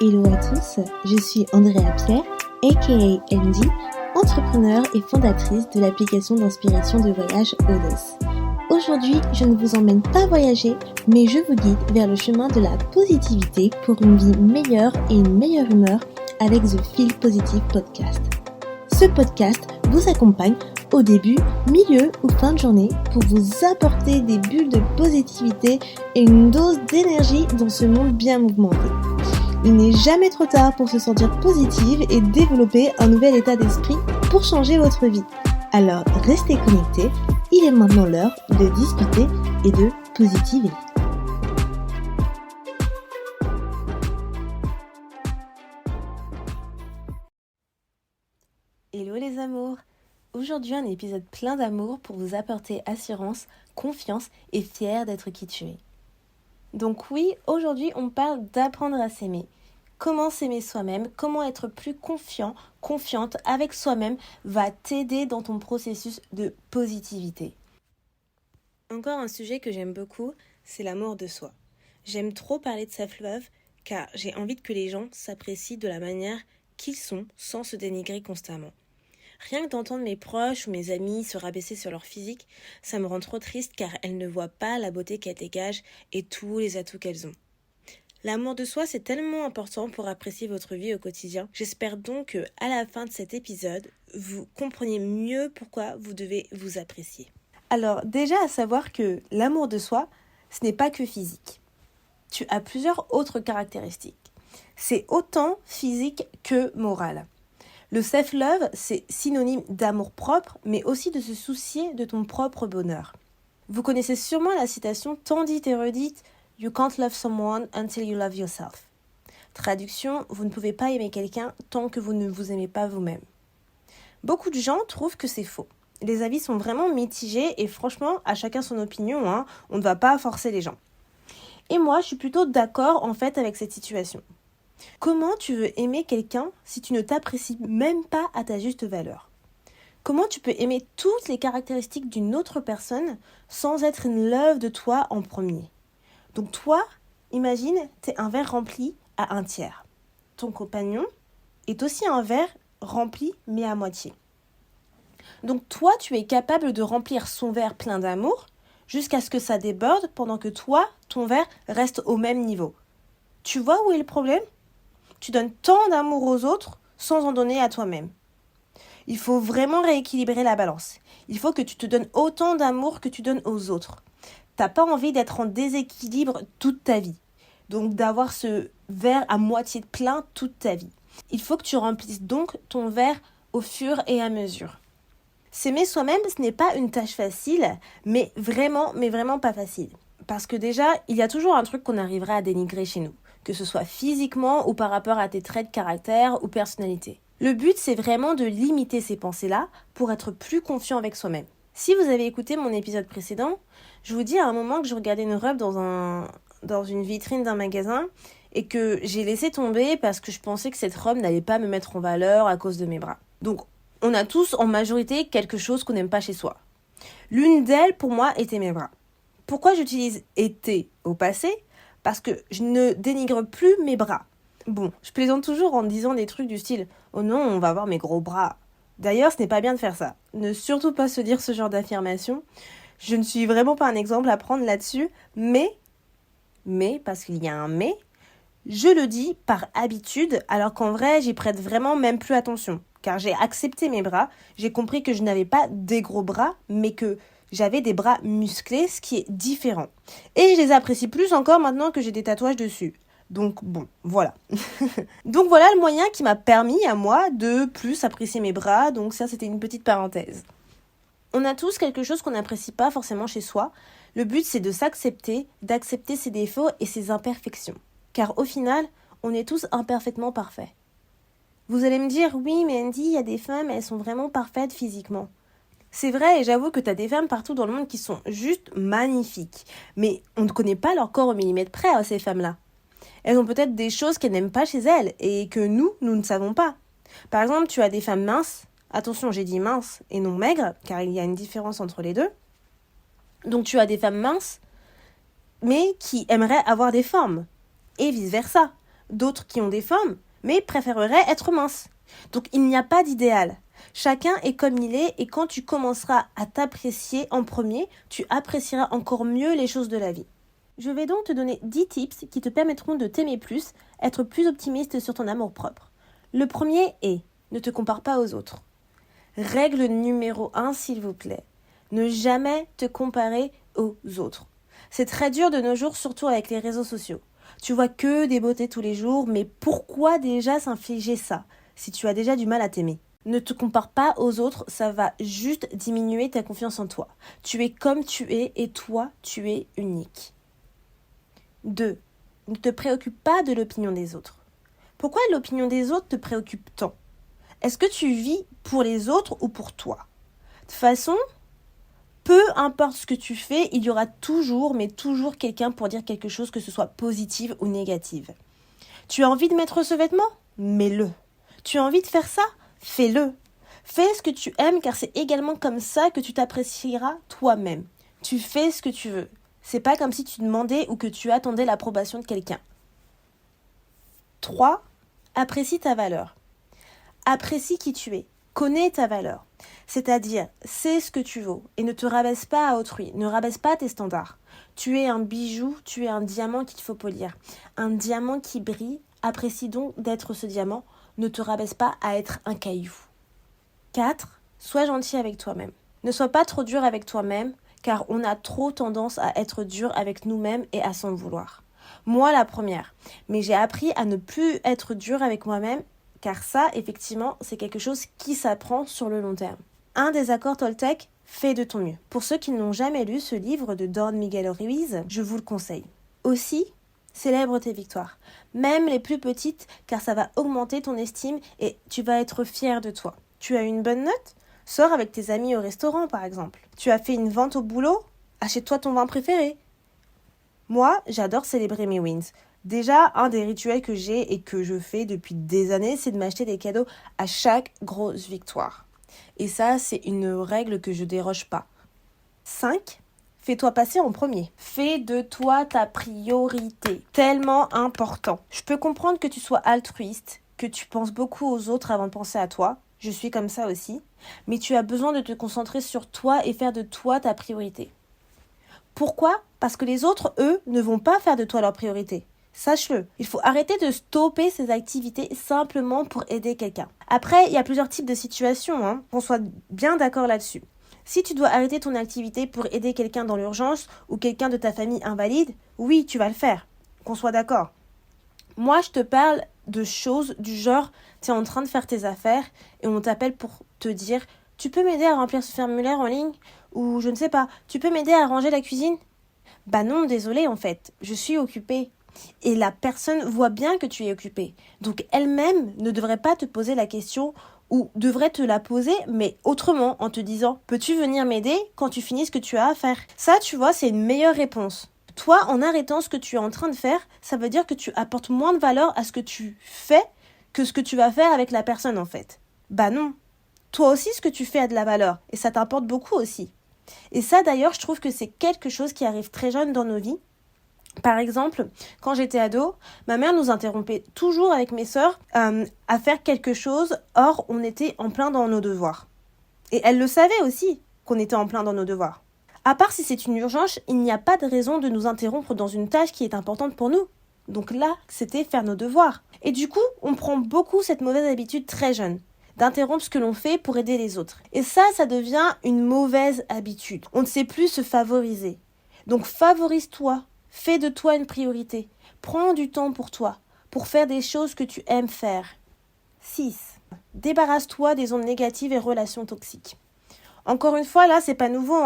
Hello à tous, je suis Andrea Pierre, aka Andy, entrepreneur et fondatrice de l'application d'inspiration de voyage Odes. Aujourd'hui, je ne vous emmène pas voyager, mais je vous guide vers le chemin de la positivité pour une vie meilleure et une meilleure humeur avec The Feel Positive Podcast. Ce podcast vous accompagne au début, milieu ou fin de journée pour vous apporter des bulles de positivité et une dose d'énergie dans ce monde bien mouvementé. Il n'est jamais trop tard pour se sentir positive et développer un nouvel état d'esprit pour changer votre vie. Alors restez connectés, il est maintenant l'heure de discuter et de positiver. Hello les amours! Aujourd'hui un épisode plein d'amour pour vous apporter assurance, confiance et fier d'être qui tu es. Donc oui, aujourd'hui on parle d'apprendre à s'aimer. Comment s'aimer soi-même, comment être plus confiant, confiante avec soi-même va t'aider dans ton processus de positivité. Encore un sujet que j'aime beaucoup, c'est l'amour de soi. J'aime trop parler de self-love car j'ai envie que les gens s'apprécient de la manière qu'ils sont sans se dénigrer constamment. Rien que d'entendre mes proches ou mes amis se rabaisser sur leur physique, ça me rend trop triste car elles ne voient pas la beauté qu'elles dégagent et tous les atouts qu'elles ont. L'amour de soi, c'est tellement important pour apprécier votre vie au quotidien. J'espère donc que, à la fin de cet épisode, vous compreniez mieux pourquoi vous devez vous apprécier. Alors, déjà à savoir que l'amour de soi, ce n'est pas que physique. Tu as plusieurs autres caractéristiques. C'est autant physique que moral. Le self-love, c'est synonyme d'amour-propre, mais aussi de se soucier de ton propre bonheur. Vous connaissez sûrement la citation tant dite et redite « You can't love someone until you love yourself ». Traduction, vous ne pouvez pas aimer quelqu'un tant que vous ne vous aimez pas vous-même. Beaucoup de gens trouvent que c'est faux. Les avis sont vraiment mitigés et franchement, à chacun son opinion, on ne va pas forcer les gens. Et moi, je suis plutôt d'accord en fait avec cette situation. Comment tu veux aimer quelqu'un si tu ne t'apprécies même pas à ta juste valeur? Comment tu peux aimer toutes les caractéristiques d'une autre personne sans être in love de toi en premier? Donc toi, imagine, t'es un verre rempli à un tiers. Ton compagnon est aussi un verre rempli mais à moitié. Donc toi, tu es capable de remplir son verre plein d'amour jusqu'à ce que ça déborde pendant que toi, ton verre reste au même niveau. Tu vois où est le problème? Tu donnes tant d'amour aux autres sans en donner à toi-même. Il faut vraiment rééquilibrer la balance. Il faut que tu te donnes autant d'amour que tu donnes aux autres. T'as pas envie d'être en déséquilibre toute ta vie. Donc d'avoir ce verre à moitié plein toute ta vie. Il faut que tu remplisses donc ton verre au fur et à mesure. S'aimer soi-même, ce n'est pas une tâche facile, mais vraiment pas facile. Parce que déjà, il y a toujours un truc qu'on arrivera à dénigrer chez nous. Que ce soit physiquement ou par rapport à tes traits de caractère ou personnalité. Le but, c'est vraiment de limiter ces pensées-là pour être plus confiant avec soi-même. Si vous avez écouté mon épisode précédent, je vous dis à un moment que je regardais une robe dans une vitrine d'un magasin et que j'ai laissé tomber parce que je pensais que cette robe n'allait pas me mettre en valeur à cause de mes bras. Donc, on a tous en majorité quelque chose qu'on n'aime pas chez soi. L'une d'elles, pour moi, était mes bras. Pourquoi j'utilise « été » au passé ? Parce que je ne dénigre plus mes bras. Bon, je plaisante toujours en disant des trucs du style « Oh non, on va voir mes gros bras ». D'ailleurs, ce n'est pas bien de faire ça. Ne surtout pas se dire ce genre d'affirmation. Je ne suis vraiment pas un exemple à prendre là-dessus, mais, parce qu'il y a un mais, je le dis par habitude, alors qu'en vrai, j'y prête vraiment même plus attention. Car j'ai accepté mes bras, j'ai compris que je n'avais pas des gros bras, mais que j'avais des bras musclés, ce qui est différent. Et je les apprécie plus encore maintenant que j'ai des tatouages dessus. Donc bon, voilà. Donc voilà le moyen qui m'a permis à moi de plus apprécier mes bras, donc ça c'était une petite parenthèse. On a tous quelque chose qu'on n'apprécie pas forcément chez soi. Le but c'est de s'accepter, d'accepter ses défauts et ses imperfections. Car au final, on est tous imparfaitement parfaits. Vous allez me dire, oui mais Andy, il y a des femmes, elles sont vraiment parfaites physiquement. C'est vrai et j'avoue que t'as des femmes partout dans le monde qui sont juste magnifiques. Mais on ne connaît pas leur corps au millimètre près, ces femmes-là. Elles ont peut-être des choses qu'elles n'aiment pas chez elles et que nous ne savons pas. Par exemple, tu as des femmes minces. Attention, j'ai dit minces et non maigres, car il y a une différence entre les deux. Donc tu as des femmes minces, mais qui aimeraient avoir des formes. Et vice-versa. d'autres qui ont des formes, mais préféreraient être minces. Donc il n'y a pas d'idéal. Chacun est comme il est et quand tu commenceras à t'apprécier en premier, tu apprécieras encore mieux les choses de la vie. Je vais donc te donner 10 tips qui te permettront de t'aimer plus, être plus optimiste sur ton amour-propre. Le premier est, ne te compare pas aux autres. Règle numéro 1, s'il vous plaît. Ne jamais te comparer aux autres. C'est très dur de nos jours, surtout avec les réseaux sociaux. Tu vois que des beautés tous les jours, mais pourquoi déjà s'infliger ça, si tu as déjà du mal à t'aimer ? Ne te compare pas aux autres, ça va juste diminuer ta confiance en toi. Tu es comme tu es et toi, tu es unique. 2. Ne te préoccupe pas de l'opinion des autres. Pourquoi l'opinion des autres te préoccupe tant ? Est-ce que tu vis pour les autres ou pour toi ? De toute façon, peu importe ce que tu fais, il y aura toujours, mais toujours quelqu'un pour dire quelque chose, que ce soit positive ou négative. Tu as envie de mettre ce vêtement ? Mets-le. Tu as envie de faire ça ? Fais-le. Fais ce que tu aimes car c'est également comme ça que tu t'apprécieras toi-même. Tu fais ce que tu veux. C'est pas comme si tu demandais ou que tu attendais l'approbation de quelqu'un. 3. Apprécie ta valeur. Apprécie qui tu es. Connais ta valeur. C'est-à-dire, sais ce que tu vaux et ne te rabaisse pas à autrui. Ne rabaisse pas tes standards. Tu es un bijou, tu es un diamant qu'il faut polir. Un diamant qui brille. Apprécie donc d'être ce diamant. Ne te rabaisse pas à être un caillou. 4. Sois gentil avec toi-même. Ne sois pas trop dur avec toi-même, car on a trop tendance à être dur avec nous-mêmes et à s'en vouloir. Moi, la première. Mais j'ai appris à ne plus être dur avec moi-même, car ça, effectivement, c'est quelque chose qui s'apprend sur le long terme. Un des accords Toltec, fais de ton mieux. Pour ceux qui n'ont jamais lu ce livre de Don Miguel Ruiz, je vous le conseille. Aussi, célèbre tes victoires, même les plus petites, car ça va augmenter ton estime et tu vas être fier de toi. Tu as une bonne note ? Sors avec tes amis au restaurant, par exemple. Tu as fait une vente au boulot ? Achète-toi ton vin préféré. Moi, j'adore célébrer mes wins. Déjà, un des rituels que j'ai et que je fais depuis des années, c'est de m'acheter des cadeaux à chaque grosse victoire. Et ça, c'est une règle que je déroge pas. 5. Fais-toi passer en premier. Fais de toi ta priorité. Tellement important. Je peux comprendre que tu sois altruiste, que tu penses beaucoup aux autres avant de penser à toi. Je suis comme ça aussi. Mais tu as besoin de te concentrer sur toi et faire de toi ta priorité. Pourquoi ? Parce que les autres, eux, ne vont pas faire de toi leur priorité. Sache-le. Il faut arrêter de stopper ces activités simplement pour aider quelqu'un. Après, il y a plusieurs types de situations, qu'on soit bien d'accord là-dessus. Si tu dois arrêter ton activité pour aider quelqu'un dans l'urgence ou quelqu'un de ta famille invalide, oui, tu vas le faire. Qu'on soit d'accord. Moi, je te parle de choses du genre, tu es en train de faire tes affaires et on t'appelle pour te dire « Tu peux m'aider à remplir ce formulaire en ligne ?» Ou je ne sais pas, « Tu peux m'aider à ranger la cuisine ?» Bah non, désolé en fait, je suis occupée. Et la personne voit bien que tu es occupée. Donc elle-même ne devrait pas te poser la question ou devrait te la poser, mais autrement, en te disant « Peux-tu venir m'aider quand tu finis ce que tu as à faire ?» Ça, tu vois, c'est une meilleure réponse. Toi, en arrêtant ce que tu es en train de faire, ça veut dire que tu apportes moins de valeur à ce que tu fais que ce que tu vas faire avec la personne, en fait. Bah non. Toi aussi, ce que tu fais a de la valeur, et ça t'importe beaucoup aussi. Et ça, d'ailleurs, je trouve que c'est quelque chose qui arrive très jeune dans nos vies. Par exemple, quand j'étais ado, ma mère nous interrompait toujours avec mes sœurs à faire quelque chose, or on était en plein dans nos devoirs. Et elle le savait aussi, qu'on était en plein dans nos devoirs. À part si c'est une urgence, il n'y a pas de raison de nous interrompre dans une tâche qui est importante pour nous. Donc là, c'était faire nos devoirs. Et du coup, on prend beaucoup cette mauvaise habitude très jeune, d'interrompre ce que l'on fait pour aider les autres. Et ça devient une mauvaise habitude. On ne sait plus se favoriser. Donc favorise-toi. Fais de toi une priorité. Prends du temps pour toi, pour faire des choses que tu aimes faire. 6. Débarrasse-toi des ondes négatives et relations toxiques. Encore une fois, là, c'est pas nouveau,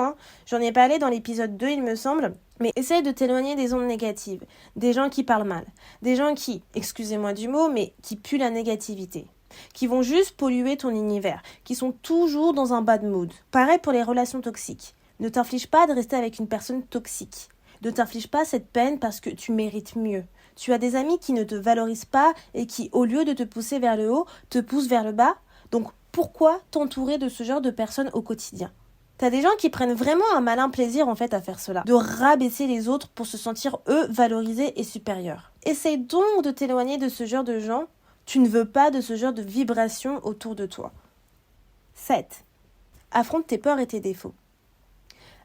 J'en ai parlé dans l'épisode 2, il me semble. Mais essaye de t'éloigner des ondes négatives, des gens qui parlent mal, des gens qui, excusez-moi du mot, mais qui puent la négativité, qui vont juste polluer ton univers, qui sont toujours dans un bad mood. Pareil pour les relations toxiques. Ne t'inflige pas de rester avec une personne toxique. Ne t'inflige pas cette peine parce que tu mérites mieux. Tu as des amis qui ne te valorisent pas et qui, au lieu de te pousser vers le haut, te poussent vers le bas. Donc, pourquoi t'entourer de ce genre de personnes au quotidien ? T'as des gens qui prennent vraiment un malin plaisir en fait à faire cela, de rabaisser les autres pour se sentir eux valorisés et supérieurs. Essaye donc de t'éloigner de ce genre de gens. Tu ne veux pas de ce genre de vibrations autour de toi. 7. Affronte tes peurs et tes défauts.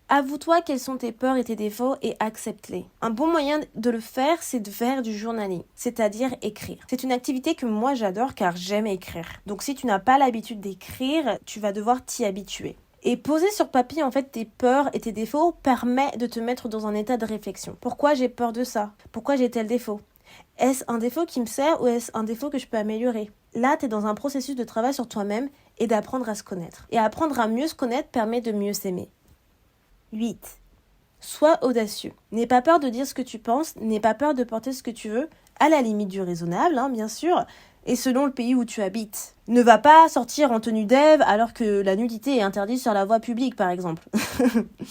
Avoue-toi quelles sont tes peurs et tes défauts et accepte-les. Un bon moyen de le faire, c'est de faire du journaling, c'est-à-dire écrire. C'est une activité que moi j'adore car j'aime écrire. Donc si tu n'as pas l'habitude d'écrire, tu vas devoir t'y habituer. Et poser sur papier en fait tes peurs et tes défauts permet de te mettre dans un état de réflexion. Pourquoi j'ai peur de ça? Pourquoi j'ai tel défaut? Est-ce un défaut qui me sert ou est-ce un défaut que je peux améliorer? Là, tu es dans un processus de travail sur toi-même et d'apprendre à se connaître. Et apprendre à mieux se connaître permet de mieux s'aimer. 8. Sois audacieux. N'aie pas peur de dire ce que tu penses, n'aie pas peur de porter ce que tu veux, à la limite du raisonnable, bien sûr, et selon le pays où tu habites. Ne va pas sortir en tenue d'Ève alors que la nudité est interdite sur la voie publique, par exemple.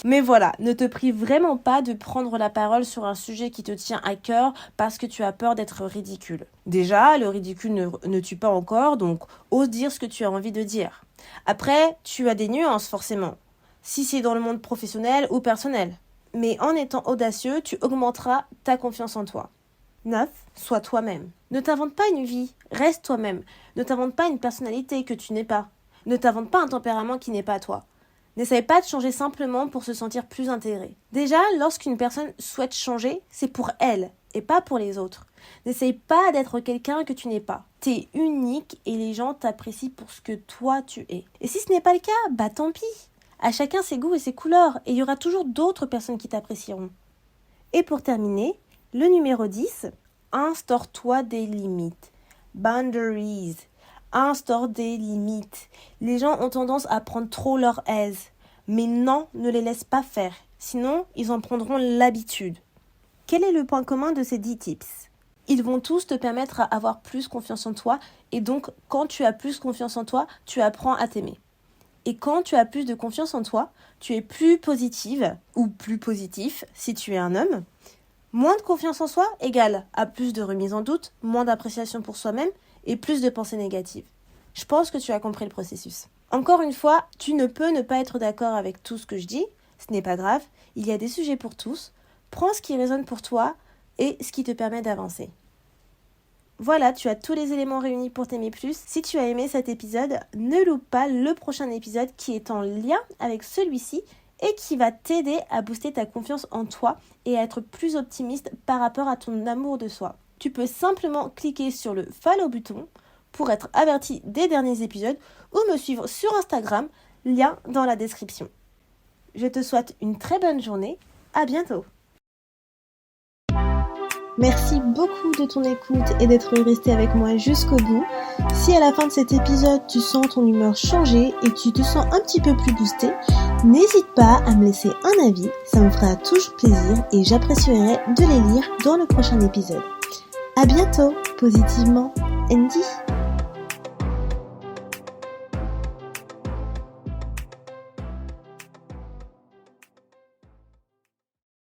Mais voilà, ne te prive vraiment pas de prendre la parole sur un sujet qui te tient à cœur parce que tu as peur d'être ridicule. Déjà, le ridicule ne tue pas encore, donc ose dire ce que tu as envie de dire. Après, tu as des nuances forcément, si c'est dans le monde professionnel ou personnel. Mais en étant audacieux, tu augmenteras ta confiance en toi. 9. Sois toi-même. Ne t'invente pas une vie, reste toi-même. Ne t'invente pas une personnalité que tu n'es pas. Ne t'invente pas un tempérament qui n'est pas toi. N'essaye pas de changer simplement pour se sentir plus intégré. Déjà, lorsqu'une personne souhaite changer, c'est pour elle et pas pour les autres. N'essaye pas d'être quelqu'un que tu n'es pas. T'es unique et les gens t'apprécient pour ce que toi tu es. Et si ce n'est pas le cas, tant pis. À chacun ses goûts et ses couleurs, et il y aura toujours d'autres personnes qui t'apprécieront. Et pour terminer, le numéro 10, instaure-toi des limites. Boundaries. Instaure des limites. Les gens ont tendance à prendre trop leur aise. Mais non, ne les laisse pas faire. Sinon, ils en prendront l'habitude. Quel est le point commun de ces 10 tips? Ils vont tous te permettre à avoir plus confiance en toi. Et donc, quand tu as plus confiance en toi, tu apprends à t'aimer. Et quand tu as plus de confiance en toi, tu es plus positive ou plus positif si tu es un homme. Moins de confiance en soi égale à plus de remise en doute, moins d'appréciation pour soi-même et plus de pensées négatives. Je pense que tu as compris le processus. Encore une fois, tu ne peux ne pas être d'accord avec tout ce que je dis. Ce n'est pas grave, il y a des sujets pour tous. Prends ce qui résonne pour toi et ce qui te permet d'avancer. Voilà, tu as tous les éléments réunis pour t'aimer plus. Si tu as aimé cet épisode, ne loupe pas le prochain épisode qui est en lien avec celui-ci et qui va t'aider à booster ta confiance en toi et à être plus optimiste par rapport à ton amour de soi. Tu peux simplement cliquer sur le follow button pour être averti des derniers épisodes ou me suivre sur Instagram, lien dans la description. Je te souhaite une très bonne journée, à bientôt. Merci beaucoup de ton écoute et d'être resté avec moi jusqu'au bout. Si à la fin de cet épisode, tu sens ton humeur changer et que tu te sens un petit peu plus boosté, n'hésite pas à me laisser un avis, ça me fera toujours plaisir et j'apprécierai de les lire dans le prochain épisode. À bientôt, positivement, Andy.